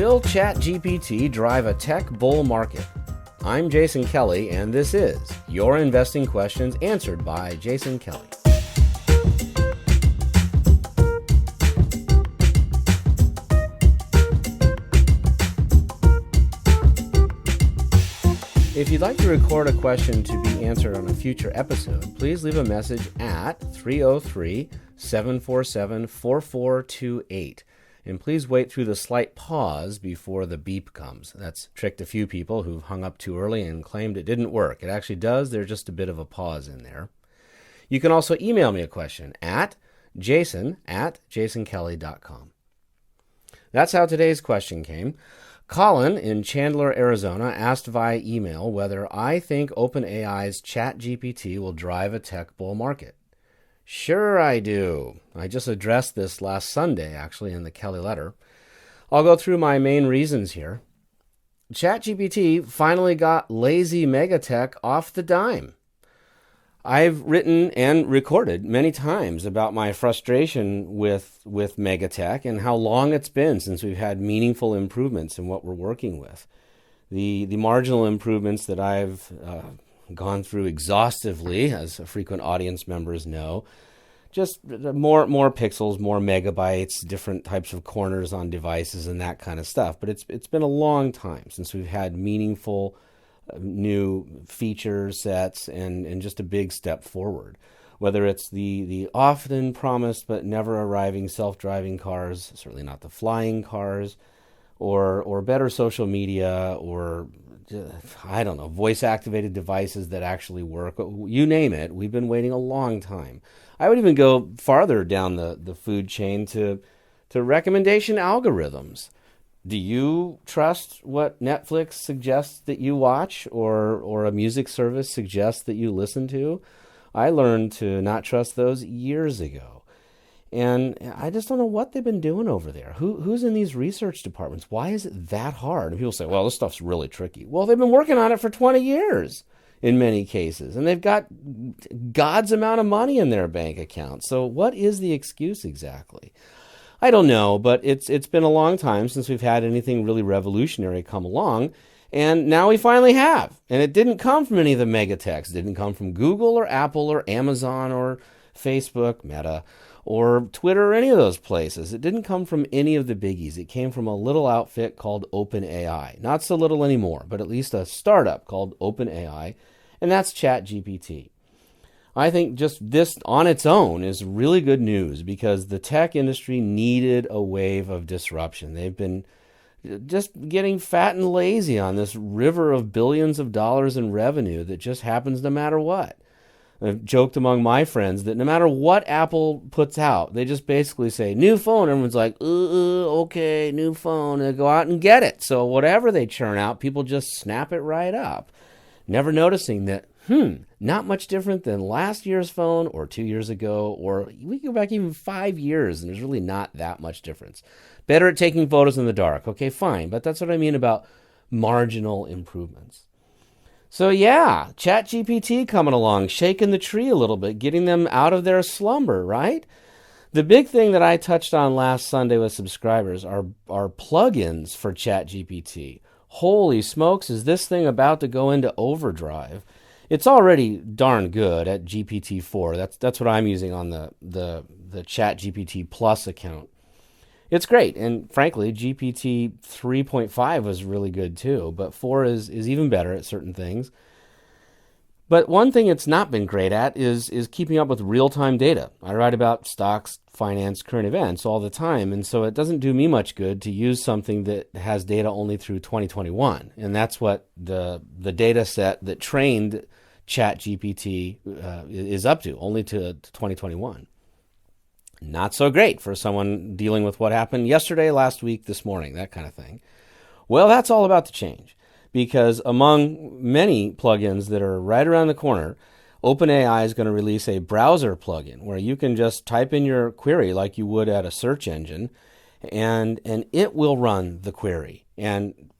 Will ChatGPT drive a tech bull market? I'm Jason Kelly, and this is Your Investing Questions Answered by Jason Kelly. If you'd like to record a question to be answered on a future episode, please leave a message at 303-747-4428. And please wait through the slight pause before the beep comes. That's tricked a few people who've hung up too early and claimed it didn't work. It actually does. There's just a bit of a pause in there. You can also email me a question at jason@jasonkelly.com. That's how today's question came. Colin in Chandler, Arizona asked via email whether I think OpenAI's ChatGPT will drive a tech bull market. Sure I do. I just addressed this last Sunday, actually, in the Kelly letter. I'll go through my main reasons here. ChatGPT finally got lazy megatech off the dime. I've written and recorded many times about my frustration with megatech and how long it's been since we've had meaningful improvements in what we're working with. The marginal improvements that I've gone through exhaustively, as frequent audience members know, just more pixels, more megabytes, different types of corners on devices and that kind of stuff. But it's been a long time since we've had meaningful new feature sets and just a big step forward. Whether it's the often promised but never arriving self-driving cars, certainly not the flying cars, or better social media, or I don't know, voice-activated devices that actually work. You name it, we've been waiting a long time. I would even go farther down the food chain to recommendation algorithms. Do you trust what Netflix suggests that you watch or a music service suggests that you listen to? I learned to not trust those years ago. And I just don't know what they've been doing over there. Who's in these research departments? Why is it that hard? And people say, well, this stuff's really tricky. Well, they've been working on it for 20 years in many cases. And they've got God's amount of money in their bank account. So what is the excuse exactly? I don't know, but it's been a long time since we've had anything really revolutionary come along. And now we finally have. And it didn't come from any of the megatechs. It didn't come from Google or Apple or Amazon or Facebook, Meta, or Twitter or any of those places. It didn't come from any of the biggies. It came from a little outfit called OpenAI. Not so little anymore, but at least a startup called OpenAI, and that's ChatGPT. I think just this on its own is really good news because the tech industry needed a wave of disruption. They've been just getting fat and lazy on this river of billions of dollars in revenue that just happens no matter what. I've joked among my friends that no matter what Apple puts out, they just basically say, new phone. Everyone's like, okay, new phone. And they go out and get it. So whatever they churn out, people just snap it right up. Never noticing that, not much different than last year's phone or 2 years ago, or we go back even 5 years, and there's really not that much difference. Better at taking photos in the dark. Okay, fine. But that's what I mean about marginal improvements. So yeah, ChatGPT coming along, shaking the tree a little bit, getting them out of their slumber, right? The big thing that I touched on last Sunday with subscribers are plugins for ChatGPT. Holy smokes, is this thing about to go into overdrive? It's already darn good at GPT-4. That's what I'm using on the ChatGPT Plus account. It's great, and frankly, GPT 3.5 was really good too, but 4 is even better at certain things. But one thing it's not been great at is keeping up with real-time data. I write about stocks, finance, current events all the time, and so it doesn't do me much good to use something that has data only through 2021, and that's what the data set that trained ChatGPT is up to, only to 2021. Not so great for someone dealing with what happened yesterday, last week, this morning, that kind of thing. Well, that's all about to change because among many plugins that are right around the corner, OpenAI is going to release a browser plugin where you can just type in your query like you would at a search engine, and it will run the query. And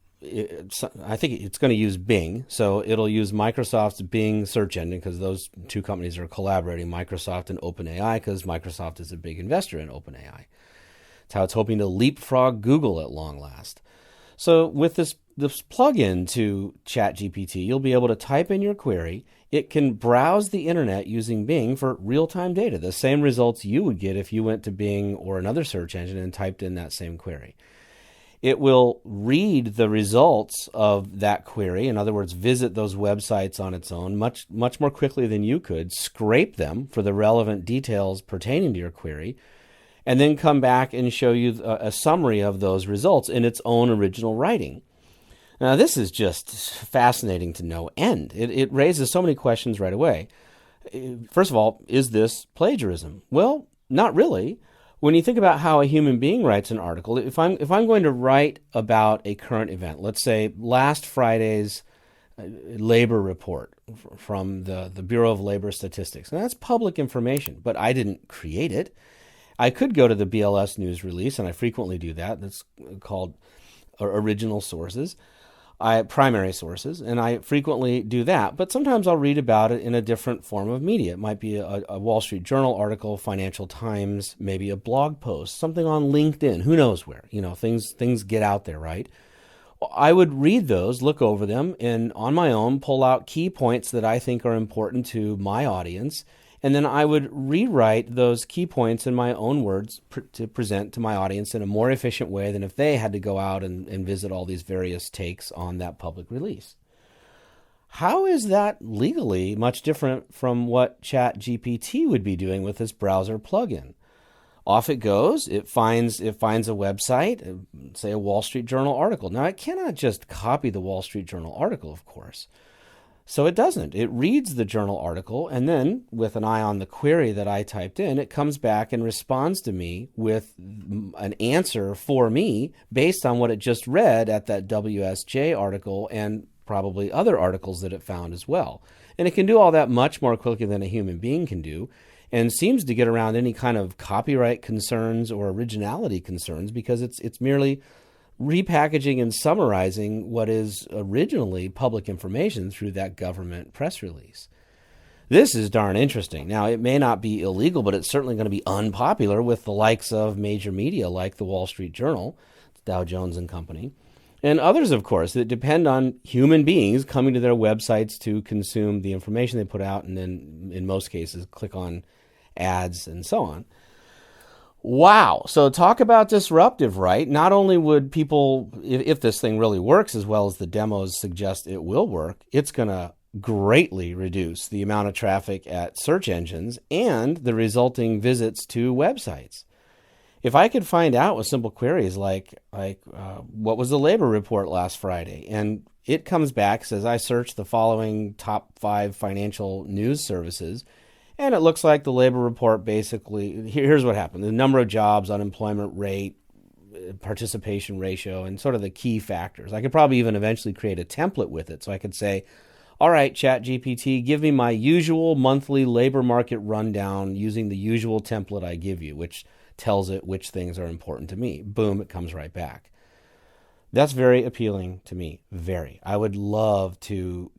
I think it's going to use Bing, so it'll use Microsoft's Bing search engine because those two companies are collaborating, Microsoft and OpenAI, because Microsoft is a big investor in OpenAI. It's how it's hoping to leapfrog Google at long last. So with this plugin to ChatGPT, you'll be able to type in your query. It can browse the internet using Bing for real-time data, the same results you would get if you went to Bing or another search engine and typed in that same query. It will read the results of that query, in other words, visit those websites on its own much more quickly than you could, scrape them for the relevant details pertaining to your query, and then come back and show you a summary of those results in its own original writing. Now, this is just fascinating to no end. It raises so many questions right away. First of all, is this plagiarism? Well, not really. When you think about how a human being writes an article, if I'm going to write about a current event, let's say last Friday's labor report from the Bureau of Labor Statistics, and that's public information, but I didn't create it. I could go to the BLS news release, and I frequently do that. That's called original sources. Primary sources, and I frequently do that. But sometimes I'll read about it in a different form of media. It might be a Wall Street Journal article, Financial Times, maybe a blog post, something on LinkedIn. Who knows where? Things get out there, right? I would read those, look over them, and on my own pull out key points that I think are important to my audience. And then I would rewrite those key points in my own words to present to my audience in a more efficient way than if they had to go out and visit all these various takes on that public release. How is that legally much different from what ChatGPT would be doing with this browser plugin? Off it goes. It finds a website, say a Wall Street Journal article. Now, it cannot just copy the Wall Street Journal article, of course. So it doesn't. It reads the journal article, and then, with an eye on the query that I typed in, it comes back and responds to me with an answer for me based on what it just read at that WSJ article and probably other articles that it found as well. And it can do all that much more quickly than a human being can do, and seems to get around any kind of copyright concerns or originality concerns because it's merely repackaging and summarizing what is originally public information through that government press release. This is darn interesting. Now, it may not be illegal, but it's certainly going to be unpopular with the likes of major media like the Wall Street Journal, Dow Jones and Company, and others, of course, that depend on human beings coming to their websites to consume the information they put out and then, in most cases, click on ads and so on. Wow. So talk about disruptive, right? Not only would people, if this thing really works as well as the demos suggest it will work, it's going to greatly reduce the amount of traffic at search engines and the resulting visits to websites. If I could find out with simple queries like what was the labor report last Friday? And it comes back, says I searched the following top 5 financial news services, and it looks like the labor report basically, here's what happened. The number of jobs, unemployment rate, participation ratio, and sort of the key factors. I could probably even eventually create a template with it. So I could say, all right, ChatGPT, give me my usual monthly labor market rundown using the usual template I give you, which tells it which things are important to me. Boom, it comes right back. That's very appealing to me, very. I would love to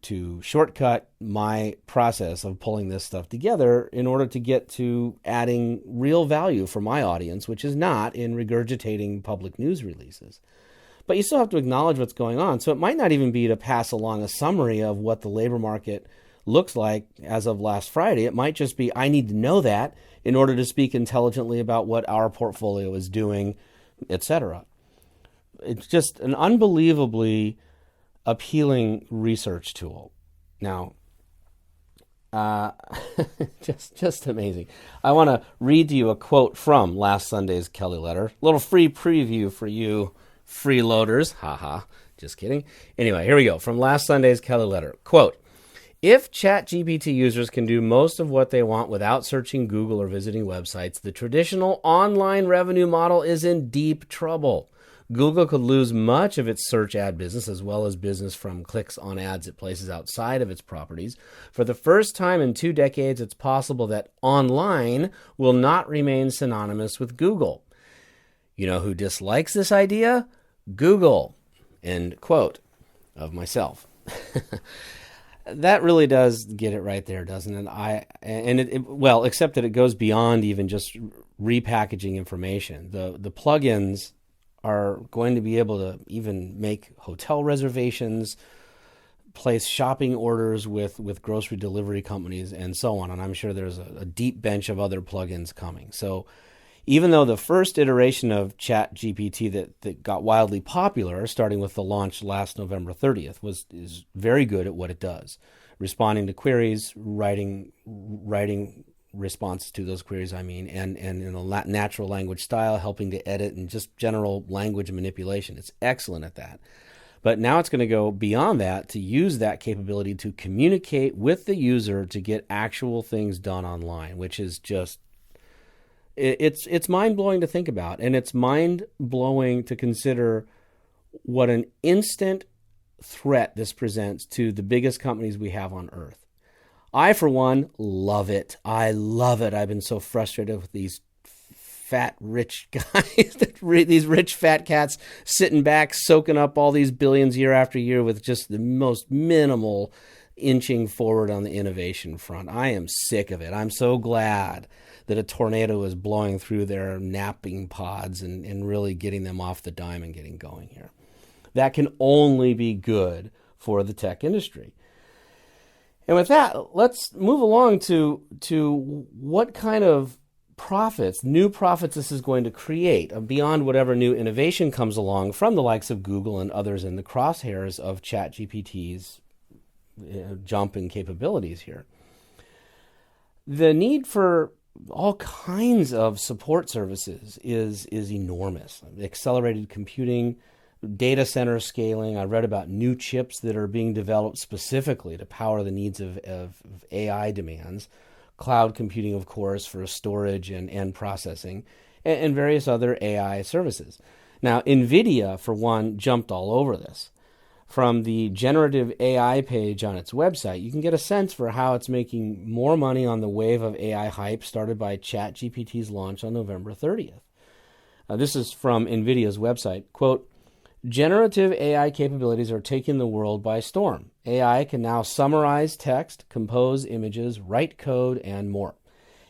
shortcut my process of pulling this stuff together in order to get to adding real value for my audience, which is not in regurgitating public news releases. But you still have to acknowledge what's going on. So it might not even be to pass along a summary of what the labor market looks like as of last Friday. It might just be, I need to know that in order to speak intelligently about what our portfolio is doing, etc. It's just an unbelievably appealing research tool. Now, just amazing. I want to read to you a quote from last Sunday's Kelly letter. A little free preview for you freeloaders. Haha, just kidding. Anyway, here we go. From last Sunday's Kelly letter. Quote, if ChatGPT users can do most of what they want without searching Google or visiting websites, the traditional online revenue model is in deep trouble. Google could lose much of its search ad business as well as business from clicks on ads it places outside of its properties. For the first time in 2 decades, it's possible that online will not remain synonymous with Google. You know who dislikes this idea? Google. End quote of myself. That really does get it right there, doesn't it? Well, except that it goes beyond even just repackaging information. The plugins are going to be able to even make hotel reservations, place shopping orders with grocery delivery companies, and so on. And I'm sure there's a deep bench of other plugins coming. So even though the first iteration of ChatGPT that got wildly popular, starting with the launch last November 30th, is very good at what it does, responding to queries, writing responses to those queries, and in a natural language style, helping to edit, and just general language manipulation. It's excellent at that. But now it's going to go beyond that to use that capability to communicate with the user to get actual things done online, which is just, it's mind-blowing to think about. And it's mind-blowing to consider what an instant threat this presents to the biggest companies we have on earth. I, for one, love it. I love it. I've been so frustrated with these fat, rich guys, these rich fat cats sitting back, soaking up all these billions year after year with just the most minimal inching forward on the innovation front. I am sick of it. I'm so glad that a tornado is blowing through their napping pods and really getting them off the dime and getting going here. That can only be good for the tech industry. And with that, let's move along to what kind of new profits this is going to create beyond whatever new innovation comes along from the likes of Google and others in the crosshairs of ChatGPT's jump in capabilities here. The need for all kinds of support services is enormous. Accelerated computing, data center scaling. I read about new chips that are being developed specifically to power the needs of AI demands. Cloud computing, of course, for storage and processing, and various other AI services. Now, NVIDIA, for one, jumped all over this. From the generative AI page on its website, you can get a sense for how it's making more money on the wave of AI hype started by ChatGPT's launch on November 30th. This is from NVIDIA's website. Quote, generative AI capabilities are taking the world by storm. AI can now summarize text, compose images, write code, and more.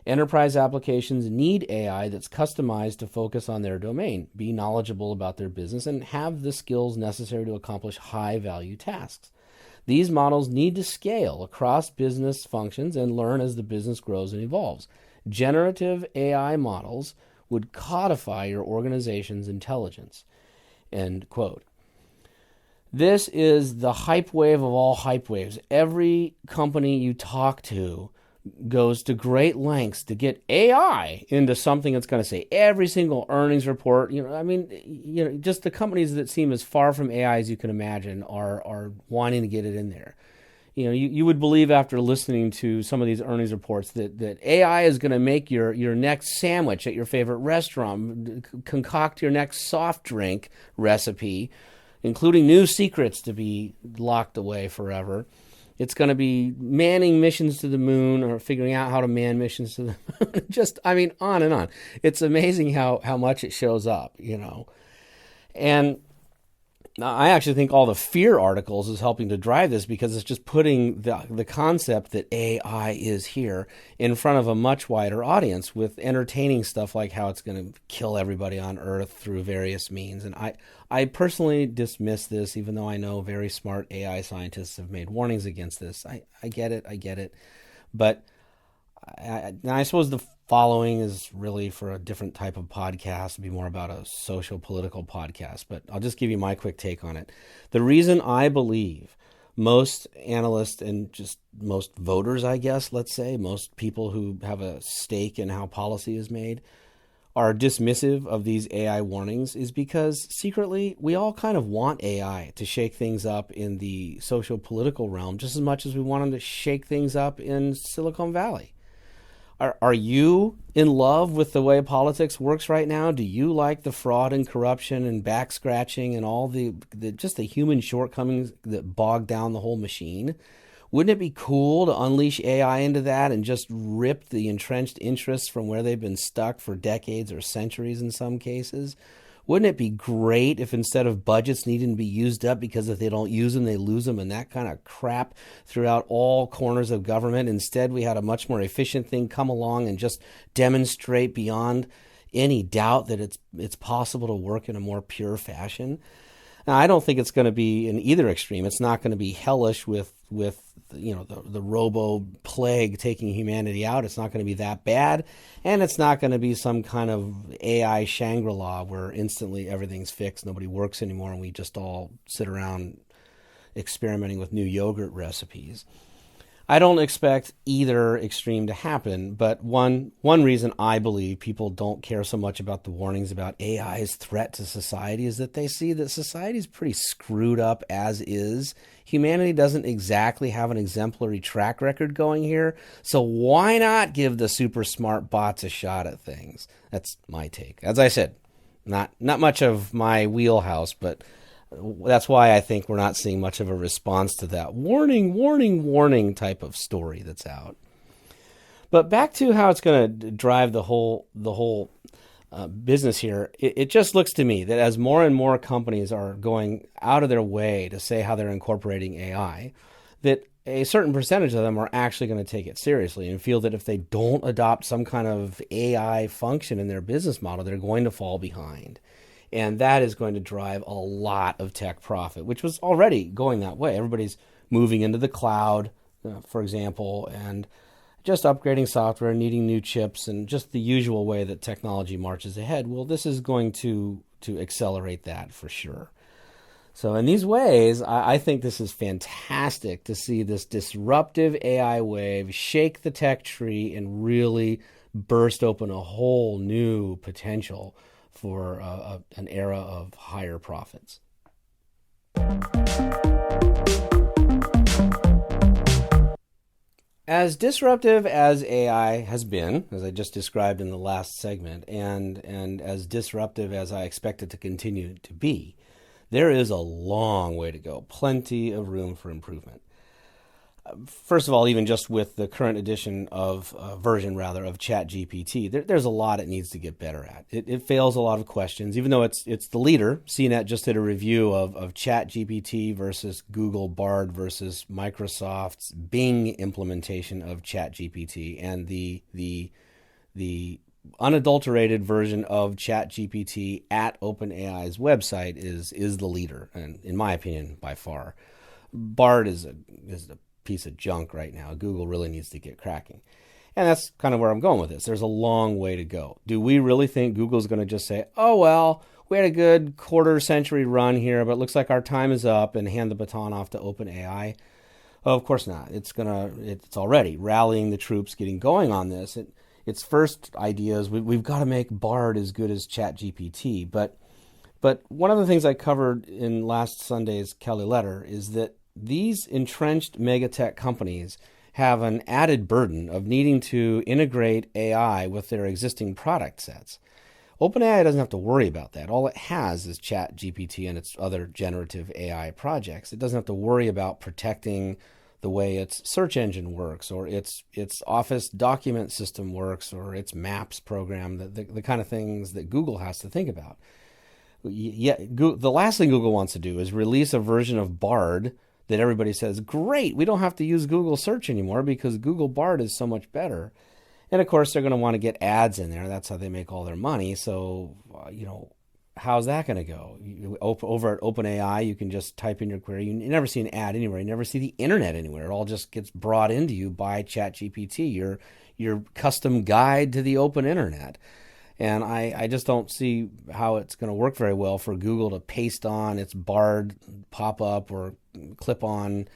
Enterprise applications need AI that's customized to focus on their domain, be knowledgeable about their business, and have the skills necessary to accomplish high-value tasks. These models need to scale across business functions and learn as the business grows and evolves. Generative AI models would codify your organization's intelligence. End quote. This is the hype wave of all hype waves. Every company you talk to goes to great lengths to get AI into something that's going to say every single earnings report. Just the companies that seem as far from AI as you can imagine are wanting to get it in there. You would believe after listening to some of these earnings reports that AI is going to make your next sandwich at your favorite restaurant, concoct your next soft drink recipe, including new secrets to be locked away forever. It's going to be manning missions to the moon or figuring out how to man missions to the moon. On and on. It's amazing how much it shows up, And I actually think all the fear articles is helping to drive this because it's just putting the concept that AI is here in front of a much wider audience with entertaining stuff like how it's going to kill everybody on Earth through various means. And I personally dismiss this, even though I know very smart AI scientists have made warnings against this. I get it. But I suppose the following is really for a different type of podcast. It'd be more about a social political podcast, but I'll just give you my quick take on it. The reason I believe most analysts and just most voters, I guess, let's say, most people who have a stake in how policy is made are dismissive of these AI warnings is because secretly we all kind of want AI to shake things up in the social political realm just as much as we want them to shake things up in Silicon Valley. Are you in love with the way politics works right now? Do you like the fraud and corruption and back scratching and all the just the human shortcomings that bog down the whole machine? Wouldn't it be cool to unleash AI into that and just rip the entrenched interests from where they've been stuck for decades or centuries in some cases? Wouldn't it be great if instead of budgets needing to be used up because if they don't use them, they lose them and that kind of crap throughout all corners of government, instead we had a much more efficient thing come along and just demonstrate beyond any doubt that it's possible to work in a more pure fashion. Now, I don't think it's going to be in either extreme. It's not going to be hellish with the robo plague taking humanity out. It's not going to be that bad, and it's not going to be some kind of AI Shangri-La where instantly everything's fixed, nobody works anymore, and we just all sit around experimenting with new yogurt recipes. I don't expect either extreme to happen, but one reason I believe people don't care so much about the warnings about AI's threat to society is that they see that society is pretty screwed up as is. Humanity doesn't exactly have an exemplary track record going here, so why not give the super smart bots a shot at things? That's my take. As I said, not much of my wheelhouse, but that's why I think we're not seeing much of a response to that warning, warning, warning type of story that's out. But back to how it's going to drive the whole business here, it just looks to me that as more and more companies are going out of their way to say how they're incorporating AI, that a certain percentage of them are actually going to take it seriously and feel that if they don't adopt some kind of AI function in their business model, they're going to fall behind. And that is going to drive a lot of tech profit, which was already going that way. Everybody's moving into the cloud, for example, and just upgrading software, needing new chips, and just the usual way that technology marches ahead. Well, this is going to accelerate that for sure. So in these ways, I think this is fantastic to see this disruptive AI wave shake the tech tree and really burst open a whole new potential for an era of higher profits. As disruptive as AI has been, as I just described in the last segment, and as disruptive as I expect it to continue to be, there is a long way to go, plenty of room for improvement. First of all, even just with the current edition of version of ChatGPT, there's a lot it needs to get better at. It fails a lot of questions, even though it's the leader. CNET just did a review of ChatGPT versus Google Bard versus Microsoft's Bing implementation of ChatGPT, and the unadulterated version of ChatGPT at OpenAI's website is the leader, and in my opinion, by far. Bard is a piece of junk right now. Google really needs to get cracking. And that's kind of where I'm going with this. There's a long way to go. Do we really think Google's going to just say, oh, well, we had a good quarter century run here, but it looks like our time is up, and hand the baton off to OpenAI? Oh, of course not. It's already rallying the troops, getting going on this. Its first idea is we've got to make Bard as good as ChatGPT. But one of the things I covered in last Sunday's Kelly letter is that these entrenched megatech companies have an added burden of needing to integrate AI with their existing product sets. OpenAI doesn't have to worry about that. All it has is ChatGPT and its other generative AI projects. It doesn't have to worry about protecting the way its search engine works, or its Office document system works, or its Maps program, the kind of things that Google has to think about. The last thing Google wants to do is release a version of Bard that everybody says, great, we don't have to use Google search anymore because Google Bard is so much better. And of course, they're going to want to get ads in there. That's how they make all their money. So, how's that going to go? Over at OpenAI, you can just type in your query. You never see an ad anywhere. You never see the internet anywhere. It all just gets brought into you by ChatGPT, your custom guide to the open internet. And I just don't see how it's going to work very well for Google to paste on its Bard pop-up or clip-on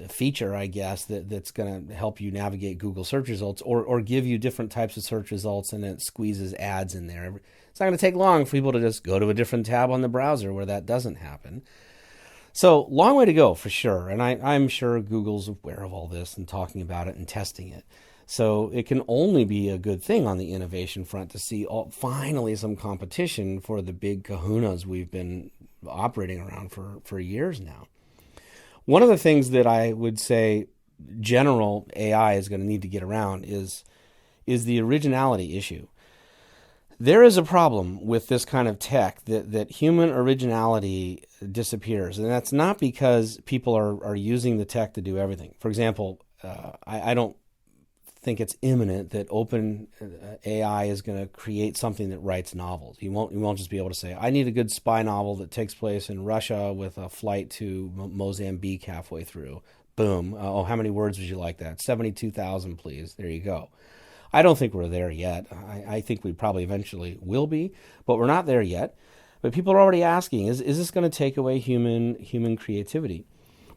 feature, I guess, that's going to help you navigate Google search results, or give you different types of search results, and it squeezes ads in there. It's not going to take long for people to just go to a different tab on the browser where that doesn't happen. So, long way to go for sure. And I'm sure Google's aware of all this and talking about it and testing it. So it can only be a good thing on the innovation front to see finally some competition for the big kahunas we've been operating around for years now. One of the things that I would say general AI is going to need to get around is the originality issue. There is a problem with this kind of tech that human originality disappears. And that's not because people are using the tech to do everything. For example, I don't think it's imminent that open AI is going to create something that writes novels. You won't just be able to say, I need a good spy novel that takes place in Russia with a flight to Mozambique halfway through. Boom. Oh, how many words would you like that? 72,000, please. There you go. I don't think we're there yet. I think we probably eventually will be, but we're not there yet. But people are already asking, is this going to take away human creativity?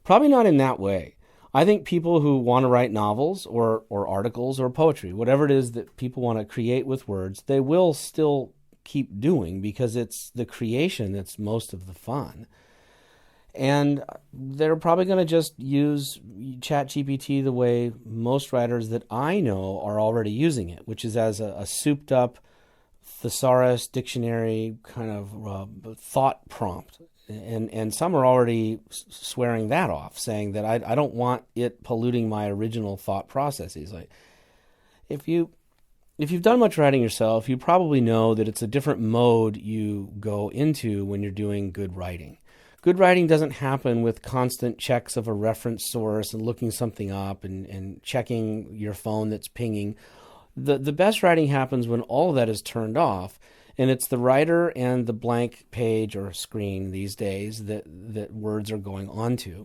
Probably not in that way. I think people who want to write novels or articles or poetry, whatever it is that people want to create with words, they will still keep doing because it's the creation that's most of the fun. And they're probably going to just use ChatGPT the way most writers that I know are already using it, which is as a souped up thesaurus, dictionary kind of thought prompt. And some are already swearing that off, saying that I don't want it polluting my original thought processes. Like, if you've done much writing yourself, you probably know that it's a different mode you go into when you're doing good writing. Good writing doesn't happen with constant checks of a reference source and looking something up and checking your phone that's pinging. The best writing happens when all of that is turned off, and it's the writer and the blank page or screen these days that words are going onto.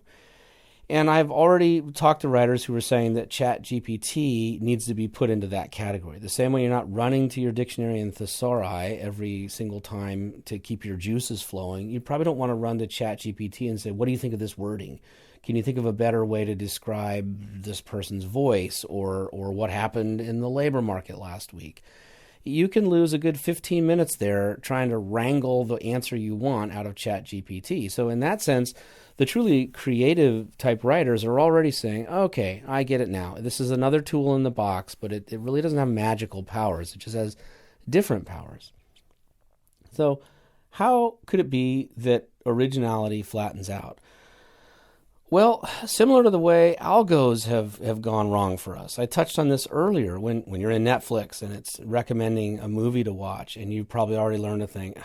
And I've already talked to writers who are saying that ChatGPT needs to be put into that category. The same way you're not running to your dictionary and thesauri every single time to keep your juices flowing, you probably don't want to run to ChatGPT and say, what do you think of this wording? Can you think of a better way to describe this person's voice or what happened in the labor market last week? You can lose a good 15 minutes there trying to wrangle the answer you want out of ChatGPT. So in that sense, the truly creative type writers are already saying, okay, I get it now. This is another tool in the box, but it really doesn't have magical powers. It just has different powers. So how could it be that originality flattens out? Well, similar to the way algos have gone wrong for us. I touched on this earlier when you're in Netflix and it's recommending a movie to watch and you've probably already learned to think,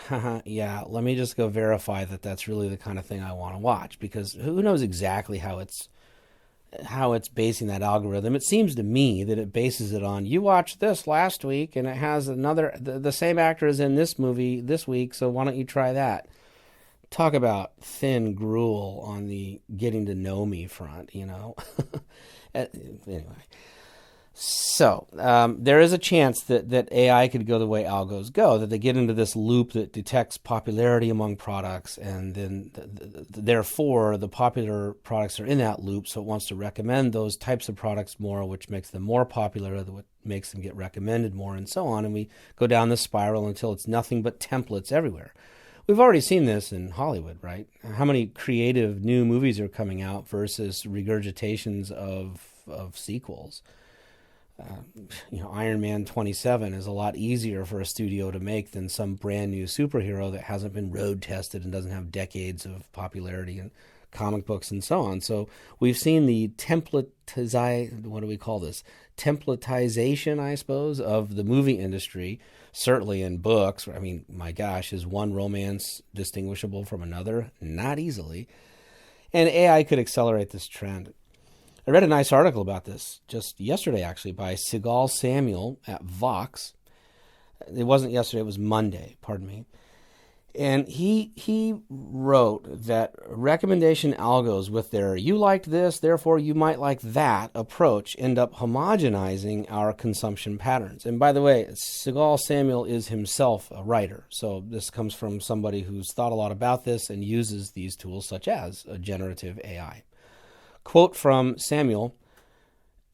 yeah, let me just go verify that that's really the kind of thing I want to watch, because who knows exactly how it's basing that algorithm. It seems to me that it bases it on, you watched this last week and it has the same actor as in this movie this week, so why don't you try that? Talk about thin gruel on the getting to know me front, you know. Anyway, so there is a chance that AI could go the way algos go, that they get into this loop that detects popularity among products, and then therefore the popular products are in that loop, so it wants to recommend those types of products more, which makes them more popular, which makes them get recommended more, and so on. And we go down this spiral until it's nothing but templates everywhere. We've already seen this in Hollywood, right? How many creative new movies are coming out versus regurgitations of sequels? Iron Man 27 is a lot easier for a studio to make than some brand new superhero that hasn't been road tested and doesn't have decades of popularity in comic books and so on. So we've seen the templatization, I suppose, of the movie industry. Certainly in books. I mean, my gosh, is one romance distinguishable from another? Not easily. And AI could accelerate this trend. I read a nice article about this just yesterday, actually, by Sigal Samuel at Vox. It wasn't yesterday, it was Monday, pardon me. And he wrote that recommendation algos with their you liked this, therefore you might like that approach end up homogenizing our consumption patterns. And by the way, Sigal Samuel is himself a writer. So this comes from somebody who's thought a lot about this and uses these tools such as a generative AI. Quote from Samuel,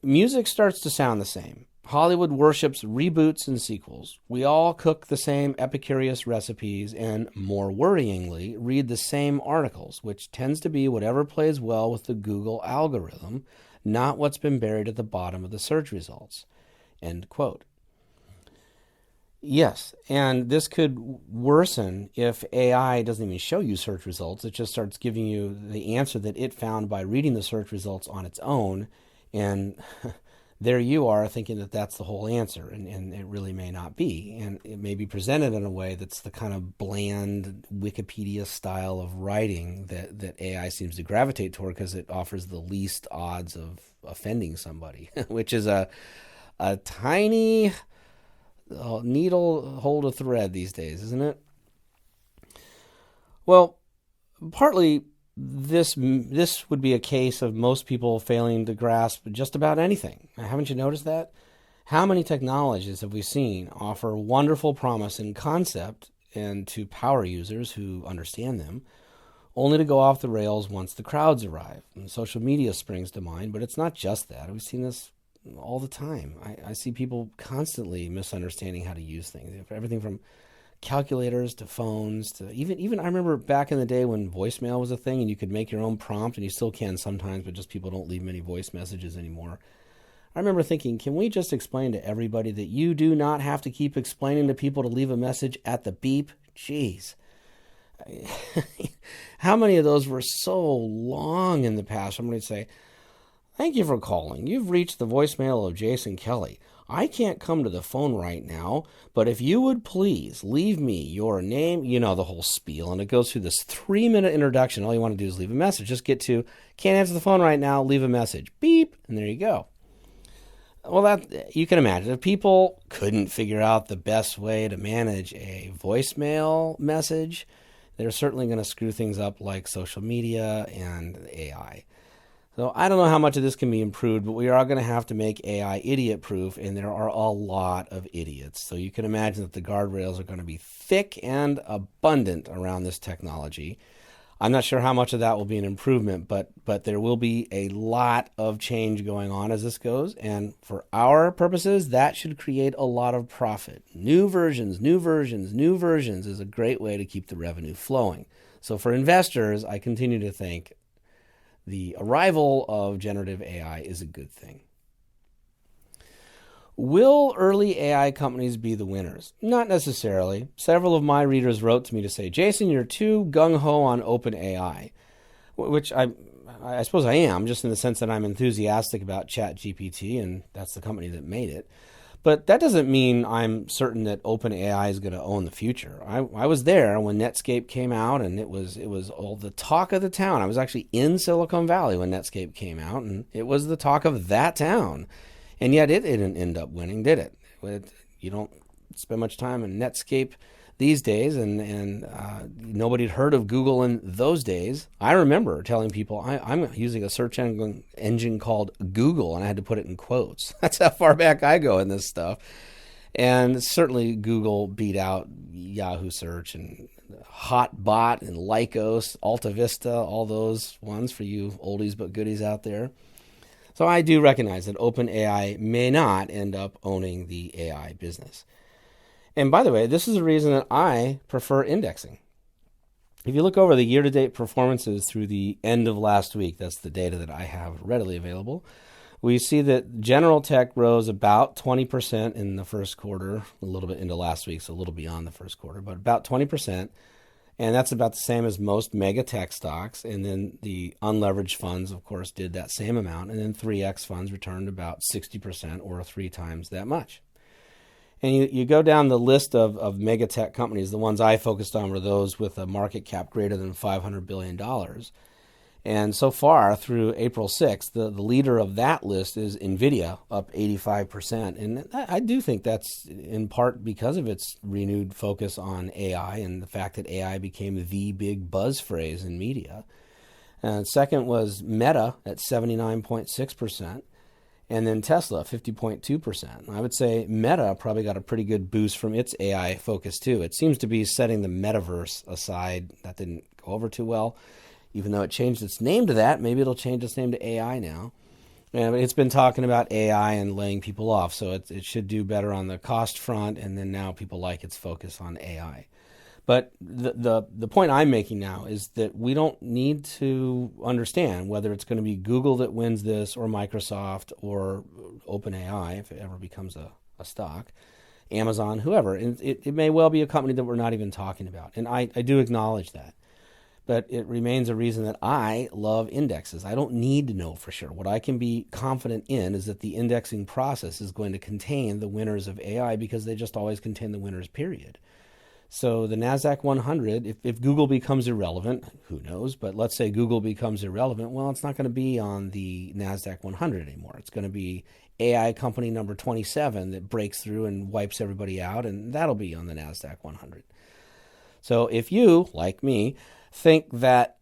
music starts to sound the same. Hollywood worships reboots and sequels. We all cook the same epicurious recipes and, more worryingly, read the same articles, which tends to be whatever plays well with the Google algorithm, not what's been buried at the bottom of the search results. End quote. Yes, and this could worsen if AI doesn't even show you search results. It just starts giving you the answer that it found by reading the search results on its own, and there you are thinking that that's the whole answer, and it really may not be. And it may be presented in a way that's the kind of bland Wikipedia style of writing that AI seems to gravitate toward because it offers the least odds of offending somebody, which is a a tiny needle hold a thread these days, isn't it? Well, partly this would be a case of most people failing to grasp just about anything. Haven't you noticed that? How many technologies have we seen offer wonderful promise in concept and to power users who understand them, only to go off the rails once the crowds arrive? And social media springs to mind, but it's not just that. We've seen this all the time. I see people constantly misunderstanding how to use things. Everything from calculators to phones to even I remember back in the day when voicemail was a thing and you could make your own prompt, and you still can sometimes, but just people don't leave many voice messages anymore. I remember thinking, can we just explain to everybody that you do not have to keep explaining to people to leave a message at the beep? Jeez. How many of those were so long in the past? Somebody would say, thank you for calling. You've reached the voicemail of Jason Kelly. I can't come to the phone right now, but if you would please leave me your name, the whole spiel. And it goes through this 3-minute introduction. All you want to do is leave a message. Just get to, can't answer the phone right now, leave a message. Beep, and there you go. Well, that you can imagine if people couldn't figure out the best way to manage a voicemail message, they're certainly going to screw things up like social media and AI. So I don't know how much of this can be improved, but we are going to have to make AI idiot-proof, and there are a lot of idiots. So you can imagine that the guardrails are going to be thick and abundant around this technology. I'm not sure how much of that will be an improvement, but there will be a lot of change going on as this goes. And for our purposes, that should create a lot of profit. New versions is a great way to keep the revenue flowing. So for investors, I continue to think the arrival of generative AI is a good thing. Will early AI companies be the winners? Not necessarily. Several of my readers wrote to me to say, Jason, you're too gung-ho on OpenAI, which I suppose I am, just in the sense that I'm enthusiastic about ChatGPT, and that's the company that made it. But that doesn't mean I'm certain that OpenAI is going to own the future. I was there when Netscape came out, and it was all the talk of the town. I was actually in Silicon Valley when Netscape came out, and it was the talk of that town. And yet it didn't end up winning, did it? You don't spend much time in Netscape these days, and nobody had heard of Google in those days. I remember telling people I'm using a search engine called Google, and I had to put it in quotes. That's how far back I go in this stuff. And certainly Google beat out Yahoo Search and Hotbot and Lycos, Alta Vista, all those ones for you oldies but goodies out there. So I do recognize that OpenAI may not end up owning the AI business. And by the way, this is the reason that I prefer indexing. If you look over the year-to-date performances through the end of last week, that's the data that I have readily available, we see that general tech rose about 20% in the first quarter, a little bit into last week, so a little beyond the first quarter, but about 20%. And that's about the same as most mega tech stocks. And then the unleveraged funds, of course, did that same amount. And then 3X funds returned about 60% or 3 times that much. And you go down the list of mega tech companies. The ones I focused on were those with a market cap greater than $500 billion. And so far, through April 6th, the leader of that list is NVIDIA, up 85%. And I do think that's in part because of its renewed focus on AI and the fact that AI became the big buzz phrase in media. And second was Meta at 79.6%, and then Tesla, 50.2%. I would say Meta probably got a pretty good boost from its AI focus, too. It seems to be setting the metaverse aside. That didn't go over too well. Even though it changed its name to that, maybe it'll change its name to AI now. And it's been talking about AI and laying people off, so it should do better on the cost front, and then now people like its focus on AI. But the point I'm making now is that we don't need to understand whether it's going to be Google that wins this or Microsoft or OpenAI, if it ever becomes a stock, Amazon, whoever. And it may well be a company that we're not even talking about, and I do acknowledge that. But it remains a reason that I love indexes. I don't need to know for sure. What I can be confident in is that the indexing process is going to contain the winners of AI because they just always contain the winners, period. So the NASDAQ 100, if Google becomes irrelevant, who knows, but let's say Google becomes irrelevant, well, it's not going to be on the NASDAQ 100 anymore. It's going to be AI company number 27 that breaks through and wipes everybody out, and that'll be on the NASDAQ 100. So if you, like me, think that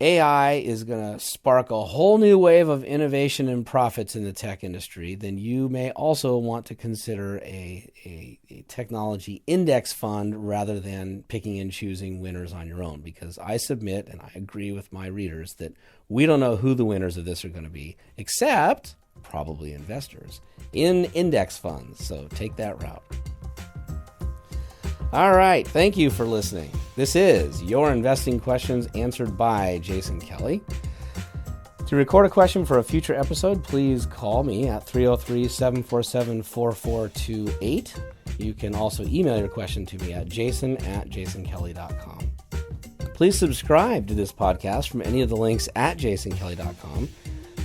AI is going to spark a whole new wave of innovation and profits in the tech industry, then you may also want to consider a technology index fund rather than picking and choosing winners on your own, because I submit, and I agree with my readers, that we don't know who the winners of this are going to be, except probably investors in index funds. So take that route. All right. Thank you for listening. This is Your Investing Questions Answered by Jason Kelly. To record a question for a future episode, please call me at 303-747-4428. You can also email your question to me at jason@jasonkelly.com. Please subscribe to this podcast from any of the links at jasonkelly.com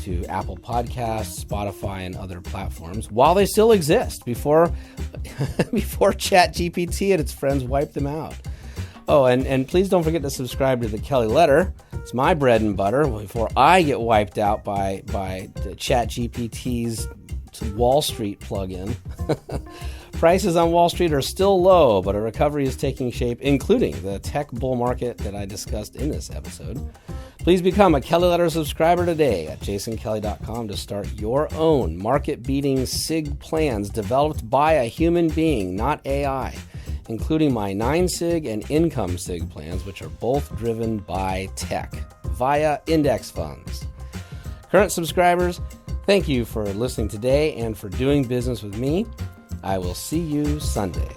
to Apple Podcasts, Spotify, and other platforms while they still exist before ChatGPT and its friends wipe them out. Oh, and please don't forget to subscribe to the Kelly Letter. It's my bread and butter before I get wiped out by the ChatGPT's Wall Street plugin. Prices on Wall Street are still low, but a recovery is taking shape, including the tech bull market that I discussed in this episode. Please become a Kelly Letter subscriber today at jasonkelly.com to start your own market-beating SIG plans developed by a human being, not AI, including my 9-SIG and income SIG plans, which are both driven by tech via index funds. Current subscribers, thank you for listening today and for doing business with me. I will see you Sunday.